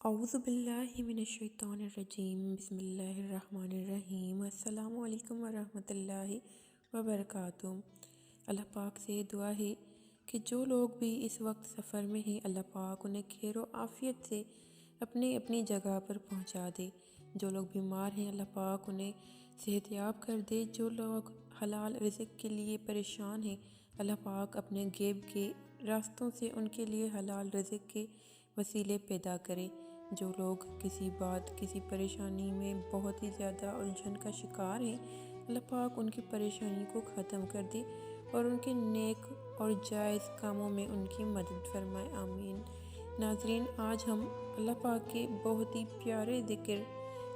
اعوذ باللہ من الشیطان الرجیم بسم اللہ الرحمن الرحیم السلام علیکم ورحمۃ اللہ وبرکاتہ۔ اللہ پاک سے دعا ہے کہ جو لوگ بھی اس وقت سفر میں ہیں اللہ پاک انہیں خیر و عافیت سے اپنی اپنی جگہ پر پہنچا دے۔ جو لوگ بیمار ہیں اللہ پاک انہیں صحت یاب کر دے۔ جو لوگ حلال رزق کے لیے پریشان ہیں اللہ پاک اپنے غیب کے راستوں سے ان کے لیے حلال رزق کے وسیلے پیدا کرے۔ جو لوگ کسی پریشانی میں بہت ہی زیادہ الجھن کا شکار ہیں اللہ پاک ان کی پریشانی کو ختم کر دے اور ان کے نیک اور جائز کاموں میں ان کی مدد فرمائے، آمین۔ ناظرین، آج ہم اللہ پاک کے بہت ہی پیارے ذکر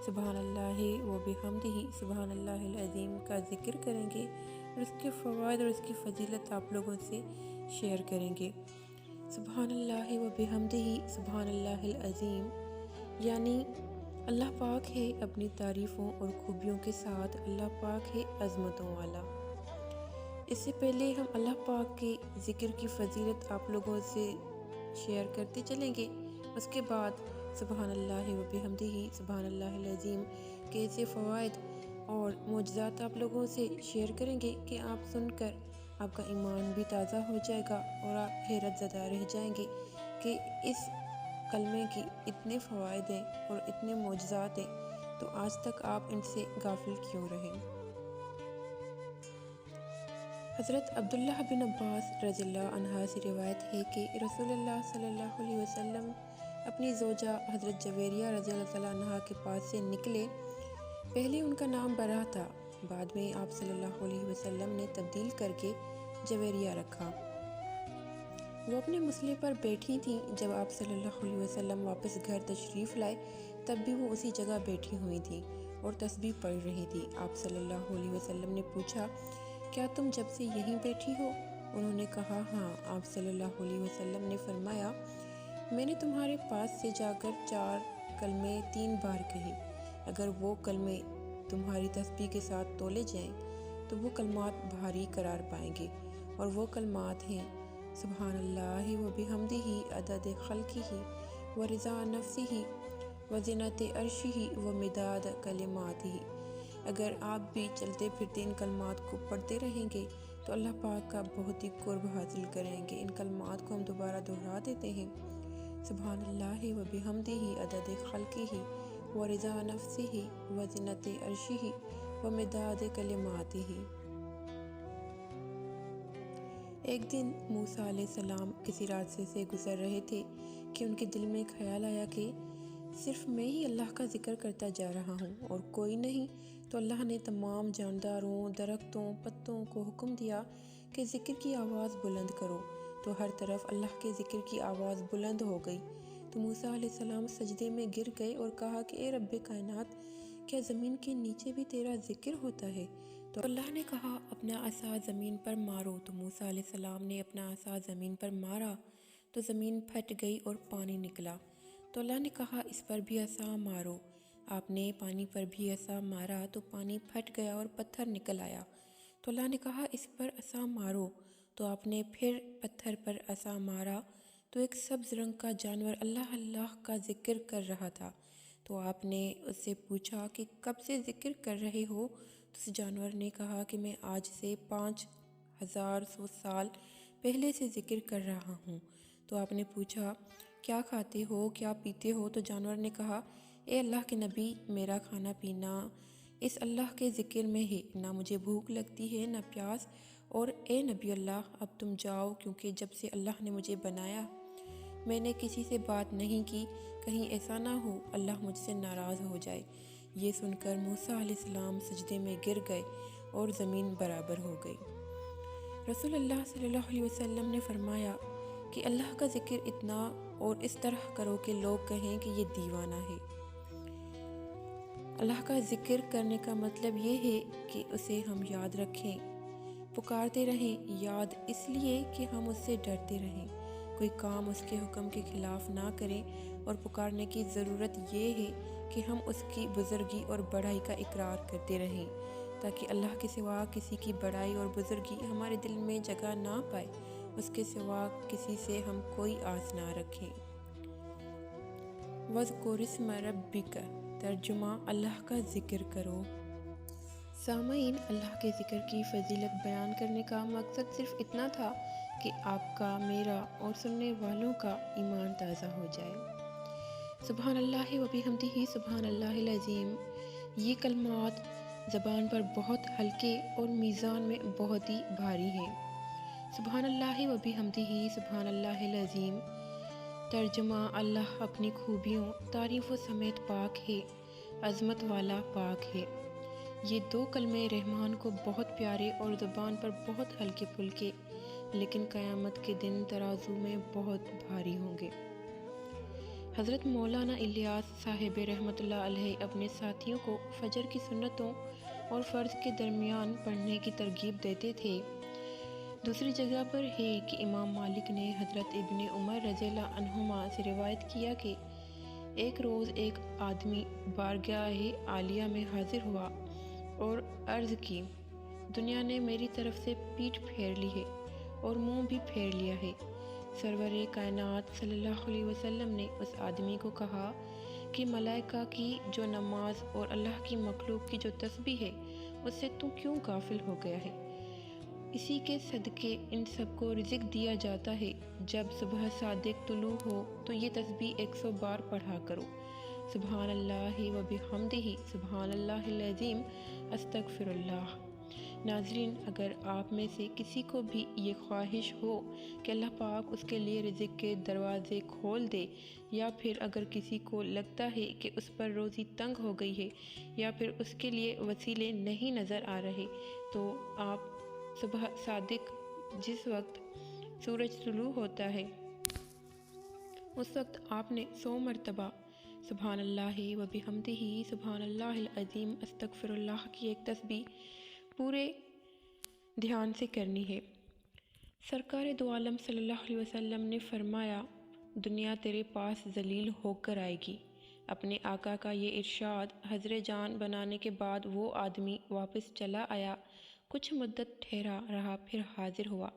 سبحان اللہ و بحمدہ سبحان اللہ العظیم کا ذکر کریں گے اور اس کے فوائد اور اس کی فضیلت آپ لوگوں سے شیئر کریں گے۔ سبحان اللہ و بحمدہ سبحان اللہ العظیم یعنی اللہ پاک ہے اپنی تعریفوں اور خوبیوں کے ساتھ، اللہ پاک ہے عظمتوں والا۔ اس سے پہلے ہم اللہ پاک کے ذکر کی فضیلت آپ لوگوں سے شیئر کرتے چلیں گے، اس کے بعد سبحان اللہ و بحمدہ سبحان اللہ العظیم کے ایسے فوائد اور معجزات آپ لوگوں سے شیئر کریں گے کہ آپ سن کر آپ کا ایمان بھی تازہ ہو جائے گا اور آپ حیرت زدہ رہ جائیں گے کہ اس کلمے کی اتنے فوائد ہیں اور اتنے معجزات ہیں، تو آج تک آپ ان سے غافل کیوں رہے۔ حضرت عبداللہ بن عباس رضی اللہ عنہ سے روایت ہے کہ رسول اللہ صلی اللہ علیہ وسلم اپنی زوجہ حضرت جویریہ رضی اللہ تعالیٰ عنہ کے پاس سے نکلے۔ پہلے ان کا نام برا تھا، بعد میں آپ صلی اللہ علیہ وسلم نے تبدیل کر کے جویریہ رکھا۔ وہ اپنے مسئلے پر بیٹھی تھیں۔ جب آپ صلی اللہ علیہ وسلم واپس گھر تشریف لائے تب بھی وہ اسی جگہ بیٹھی ہوئی تھیں اور تسبیح پڑھ رہی تھی۔ آپ صلی اللہ علیہ وسلم نے پوچھا، کیا تم جب سے یہیں بیٹھی ہو؟ انہوں نے کہا، ہاں۔ آپ صلی اللہ علیہ وسلم نے فرمایا، میں نے تمہارے پاس سے جا کر 4 کلمے 3 بار کہے، اگر وہ کلمے تمہاری تسبیح کے ساتھ تولے جائیں تو وہ کلمات بھاری قرار پائیں گے، اور وہ کلمات ہیں سبحان اللہ و بحمدہ عدد خلقہ و رضا نفسہ و زینت عرشہ و مداد کلماتہ۔ اگر آپ بھی چلتے پھرتے ان کلمات کو پڑھتے رہیں گے تو اللہ پاک کا بہت ہی قرب حاصل کریں گے۔ ان کلمات کو ہم دوبارہ دہرا دیتے ہیں، سبحان اللہ و بحمدہ عدد خلقہ و رضا نفسہ و زینت عرشہ و مداد کلماتہ۔ ایک دن موسیٰ علیہ السلام کسی راستے سے گزر رہے تھے کہ ان کے دل میں خیال آیا کہ صرف میں ہی اللہ کا ذکر کرتا جا رہا ہوں اور کوئی نہیں، تو اللہ نے تمام جانداروں، درختوں، پتوں کو حکم دیا کہ ذکر کی آواز بلند کرو، تو ہر طرف اللہ کے ذکر کی آواز بلند ہو گئی۔ تو موسیٰ علیہ السلام سجدے میں گر گئے اور کہا کہ اے رب کائنات، کیا زمین کے نیچے بھی تیرا ذکر ہوتا ہے؟ تو اللہ نے کہا، اپنا عصا زمین پر مارو۔ تو موسیٰ علیہ السلام نے اپنا عصا زمین پر مارا تو زمین پھٹ گئی اور پانی نکلا۔ تو اللہ نے کہا، اس پر بھی عصا مارو۔ آپ نے پانی پر بھی عصا مارا تو پانی پھٹ گیا اور پتھر نکل آیا۔ تو اللہ نے کہا، اس پر عصا مارو۔ تو آپ نے پھر پتھر پر عصا مارا تو ایک سبز رنگ کا جانور اللہ اللہ کا ذکر کر رہا تھا۔ تو آپ نے اس سے پوچھا کہ کب سے ذکر کر رہے ہو؟ تو اس جانور نے کہا کہ میں آج سے 5100 سال پہلے سے ذکر کر رہا ہوں۔ تو آپ نے پوچھا، کیا کھاتے ہو، کیا پیتے ہو؟ تو جانور نے کہا، اے اللہ کے نبی، میرا کھانا پینا اس اللہ کے ذکر میں ہے، نہ مجھے بھوک لگتی ہے نہ پیاس، اور اے نبی اللہ، اب تم جاؤ، کیونکہ جب سے اللہ نے مجھے بنایا میں نے کسی سے بات نہیں کی، کہیں ایسا نہ ہو اللہ مجھ سے ناراض ہو جائے۔ یہ سن کر موسیٰ علیہ السلام سجدے میں گر گئے اور زمین برابر ہو گئی۔ رسول اللہ صلی اللہ علیہ وسلم نے فرمایا کہ اللہ کا ذکر اتنا اور اس طرح کرو کہ لوگ کہیں کہ یہ دیوانہ ہے۔ اللہ کا ذکر کرنے کا مطلب یہ ہے کہ اسے ہم یاد رکھیں، پکارتے رہیں، یاد اس لیے کہ ہم اس سے ڈرتے رہیں، کوئی کام اس کے حکم کے خلاف نہ کریں، اور پکارنے کی ضرورت یہ ہے کہ ہم اس کی بزرگی اور بڑائی کا اقرار کرتے رہیں، تاکہ اللہ کے سوا کسی کی بڑائی اور بزرگی ہمارے دل میں جگہ نہ پائے، اس کے سوا کسی سے ہم کوئی آس نہ رکھیں۔ وَاذْكُرِ اسْمَ رَبِّكَ، ترجمہ اللہ کا ذکر کرو۔ سامعین، اللہ کے ذکر کی فضیلت بیان کرنے کا مقصد صرف اتنا تھا کہ آپ کا، میرا اور سننے والوں کا ایمان تازہ ہو جائے۔ سبحان اللہ و بحمدہ سبحان اللہ العظیم، یہ کلمات زبان پر بہت ہلکے اور میزان میں بہت ہی بھاری ہیں۔ سبحان اللہ و بحمدہ سبحان اللہ العظیم، ترجمہ اللہ اپنی خوبیوں، تعریفوں سمیت پاک ہے، عظمت والا پاک ہے۔ یہ دو کلمے رحمان کو بہت پیارے اور زبان پر بہت ہلکے پھلکے، لیکن قیامت کے دن ترازو میں بہت بھاری ہوں گے۔ حضرت مولانا الیاس صاحب رحمۃ اللہ علیہ اپنے ساتھیوں کو فجر کی سنتوں اور فرض کے درمیان پڑھنے کی ترغیب دیتے تھے۔ دوسری جگہ پر ہے کہ امام مالک نے حضرت ابن عمر رضی اللہ عنہما سے روایت کیا کہ ایک روز ایک آدمی بارگاہ عالیہ میں حاضر ہوا اور عرض کی، دنیا نے میری طرف سے پیٹھ پھیر لی ہے اور منہ بھی پھیر لیا ہے۔ سرور کائنات صلی اللہ علیہ وسلم نے اس آدمی کو کہا کہ ملائکہ کی جو نماز اور اللہ کی مخلوق کی جو تسبیح ہے، اس سے تو کیوں غافل ہو گیا ہے؟ اسی کے صدقے ان سب کو رزق دیا جاتا ہے۔ جب صبح صادق طلوع ہو تو یہ تسبیح 100 بار پڑھا کرو، سبحان اللہ و بحمدہ سبحان اللہ العظیم، استغفر اللہ۔ ناظرین، اگر آپ میں سے کسی کو بھی یہ خواہش ہو کہ اللہ پاک اس کے لیے رزق کے دروازے کھول دے، یا پھر اگر کسی کو لگتا ہے کہ اس پر روزی تنگ ہو گئی ہے یا پھر اس کے لیے وسیلے نہیں نظر آ رہے، تو آپ صبح صادق جس وقت سورج طلوع ہوتا ہے اس وقت آپ نے 100 مرتبہ سبحان اللہ و بحمدہ سبحان اللہ العظیم استغفر اللہ کی ایک تسبیح پورے دھیان سے کرنی ہے۔ سرکار دو عالم صلی اللہ علیہ وسلم نے فرمایا، دنیا تیرے پاس ذلیل ہو کر آئے گی۔ اپنے آقا کا یہ ارشاد حضر جان بنانے کے بعد وہ آدمی واپس چلا آیا، کچھ مدت ٹھہرا رہا، پھر حاضر ہوا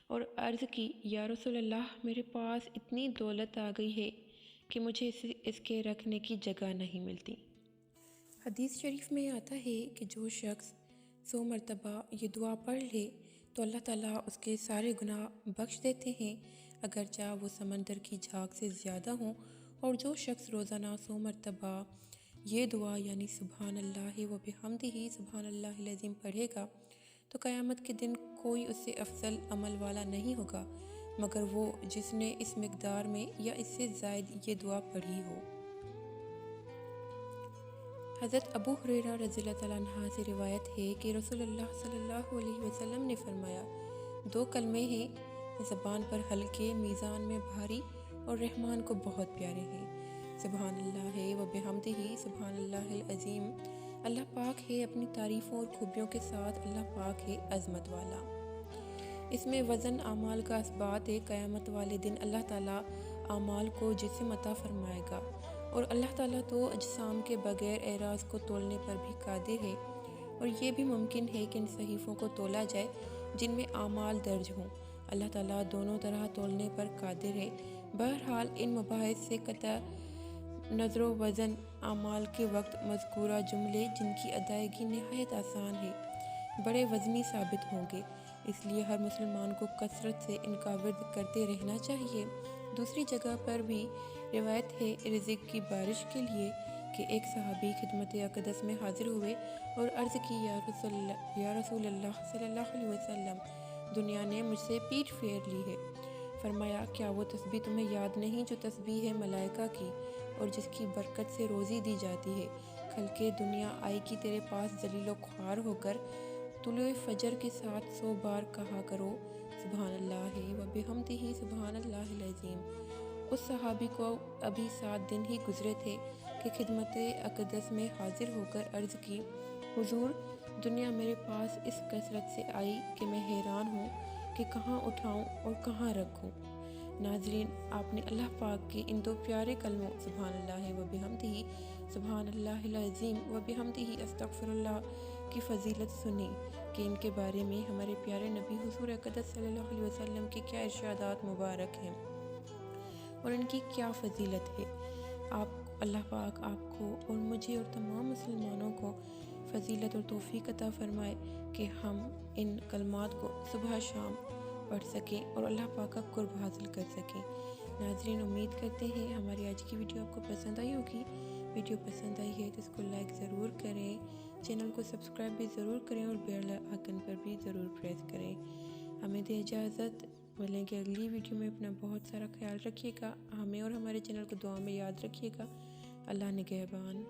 اور عرض کی، یا رسول اللہ، میرے پاس اتنی دولت آ گئی ہے کہ مجھے اس کے رکھنے کی جگہ نہیں ملتی۔ حدیث شریف میں آتا ہے کہ جو شخص 100 مرتبہ یہ دعا پڑھ لے تو اللہ تعالیٰ اس کے سارے گناہ بخش دیتے ہیں، اگرچہ وہ سمندر کی جھاگ سے زیادہ ہوں۔ اور جو شخص روزانہ 100 مرتبہ یہ دعا یعنی سبحان اللہ و بحمدہ سبحان اللہ العظیم پڑھے گا تو قیامت کے دن کوئی اس سے افضل عمل والا نہیں ہوگا مگر وہ جس نے اس مقدار میں یا اس سے زائد یہ دعا پڑھی ہو۔ حضرت ابو ہریرہ رضی اللہ تعالیٰ عنہ سے روایت ہے کہ رسول اللہ صلی اللہ علیہ وسلم نے فرمایا، دو کلمے ہیں، زبان پر ہلکے، میزان میں بھاری اور رحمان کو بہت پیارے ہیں، سبحان اللہ و بحمدہ سبحان اللہ العظیم۔ اللہ پاک ہے اپنی تعریفوں اور خوبیوں کے ساتھ، اللہ پاک ہے عظمت والا۔ اس میں وزن اعمال کا اثبات ہے۔ قیامت والے دن اللہ تعالیٰ اعمال کو جسم عطا فرمائے گا، اور اللہ تعالیٰ تو اجسام کے بغیر اعراض کو تولنے پر بھی قادر ہے، اور یہ بھی ممکن ہے کہ ان صحیفوں کو تولا جائے جن میں اعمال درج ہوں۔ اللہ تعالیٰ دونوں طرح تولنے پر قادر ہے۔ بہرحال ان مباحث سے قطع نظر و وزن اعمال کے وقت مذکورہ جملے جن کی ادائیگی نہایت آسان ہے، بڑے وزنی ثابت ہوں گے، اس لیے ہر مسلمان کو کثرت سے ان کا ورد کرتے رہنا چاہیے۔ دوسری جگہ پر بھی روایت ہے رزق کی بارش کے لیے کہ ایک صحابی خدمت اقدس میں حاضر ہوئے اور عرض کی، یا رسول اللہ صلی اللہ علیہ وسلم، دنیا نے مجھ سے پیٹھ پھیر لی ہے۔ فرمایا، کیا وہ تسبیح تمہیں یاد نہیں جو تسبیح ہے ملائکہ کی اور جس کی برکت سے روزی دی جاتی ہے؟ کل کے دنیا آئے گی تیرے پاس ذلیل و خوار ہو کر، طلوع فجر کے ساتھ 100 بار کہا کرو، سبحان اللہ و بحمدہ سبحان اللہ العظیم۔ اس صحابی کو ابھی 7 دن ہی گزرے تھے کہ خدمت اقدس میں حاضر ہو کر عرض کی، حضور، دنیا میرے پاس اس کثرت سے آئی کہ میں حیران ہوں کہ کہاں اٹھاؤں اور کہاں رکھوں۔ ناظرین، آپ نے اللہ پاک کے ان دو پیارے کلموں سبحان اللہ و بحمدہ سبحان اللہ العظیم و بحمدہ استغفر اللہ کی فضیلت سنی کہ ان کے بارے میں ہمارے پیارے نبی حضور اقدس صلی اللہ علیہ وسلم کے کیا ارشادات مبارک ہیں اور ان کی کیا فضیلت ہے۔ اللہ پاک آپ کو اور مجھے اور تمام مسلمانوں کو فضیلت اور توفیق عطا فرمائے کہ ہم ان کلمات کو صبح شام پڑھ سکیں اور اللہ پاک کا قرب حاصل کر سکیں۔ ناظرین، امید کرتے ہیں ہماری آج کی ویڈیو آپ کو پسند آئی ہوگی۔ ویڈیو پسند آئی ہے تو اس کو لائک ضرور کریں، چینل کو سبسکرائب بھی ضرور کریں اور بیل آئکن پر بھی ضرور پریس کریں۔ ہمیں دے اجازت، ملیں گے اگلی ویڈیو میں۔ اپنا بہت سارا خیال رکھیے گا، ہمیں اور ہمارے چینل کو دعا میں یاد رکھیے گا۔ اللہ نگہبان۔